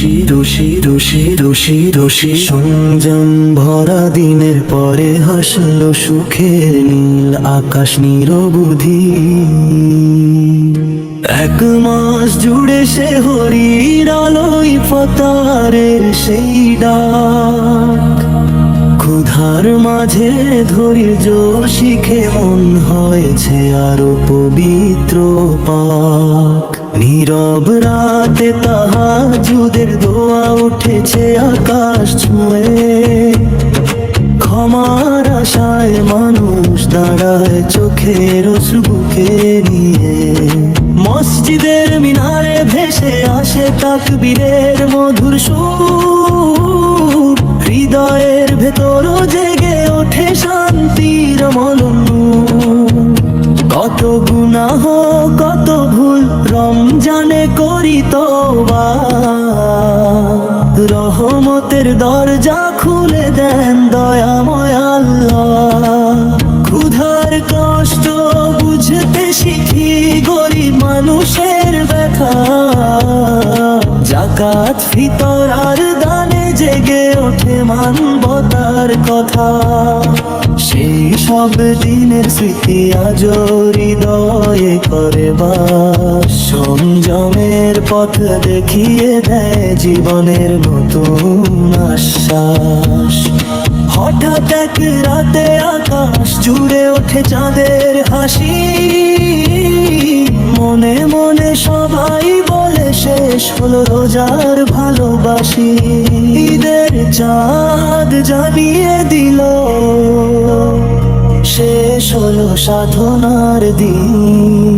রশি রশি রশি রশি রশি সংযম ভরা দিনের পরে হাসলো সুখের নীল আকাশ নিরবধি। এক মাস জুড়ে সে হরির আলোয় ফতারের সেই ডাক, ক্ষুধার মাঝে ধৈর্য শিখে মন হয়েছে আরো পবিত্র পাক। নীরব রাতে তাহাজ্জুদের দোয়া উঠেছে আকাশ ছুঁয়ে, ক্ষমার আশায় মানুষ দাঁড়ায় চোখের অশ্রুকে নিয়ে। মসজিদের মিনারে ভেসে আসে তাকবীরের মধুর সুর, হৃদয়ের ভেতর জেগে ওঠে শান্তির মলন। কত গুনাহ কত ভুল রমজানে করি তওবা, রহমতের দরজা খুলে দেন দয়াময় আল্লাহ। ক্ষুধার কষ্ট বুঝতে শিখি গরিব মানুষের ব্যথা, যাকাত ফিতর আর দানে জেগে ওঠে মানবতার কথা। সেই সব দিনের স্মৃতি আজও হৃদয়ে করে বাস, সংযমের পথ দেখিয়ে দেয় জীবনের নতুন আশ্বাস। হঠাৎ এক রাতে আকাশ জুড়ে ওঠে চাঁদের হাসি, মনে মনে সবাই বলে শেষ হলো রোজার ভালোবাসি। ঈদের চাঁদ জানিয়ে দিল শেষ হলো সাধনার দিন,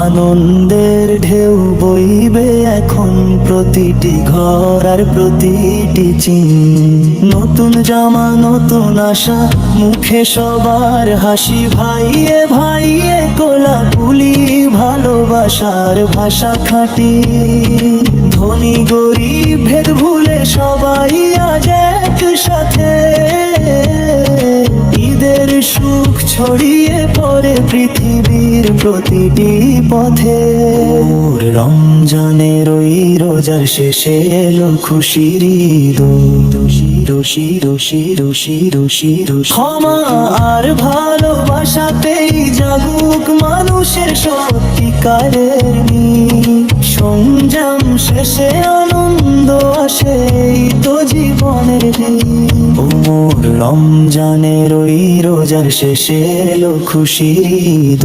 আনন্দের ঢেউ বইবে এখন প্রতিটি ঘর আর প্রতিটি চিন। নতুন জামা নতুন আশা মুখে সবার হাসি, ভাইয়ে ভাইয়ে কোলাকুলি ভালোবাসার ভাষা খাঁটি। ধনী গরিব ভেদ ভুলে সবাই আজ একসাথে, ঈদের সুখ ছড়িয়ে পড়ে পৃথিবীর প্রতিটি পথে। রমজানের ওই রোজার শেষে এলো খুশির ঈদ, রশি রশি রশি রশি রশি। ক্ষমা আর ভালোবাসা পেয়ে জাগুক মানুষের সত্যিকারের নীল। সংযম শেষে আনন্দ আসে তো জীবনের দিন। রমজানের ওই রোজার শেষে এলো খুশির ঈদ।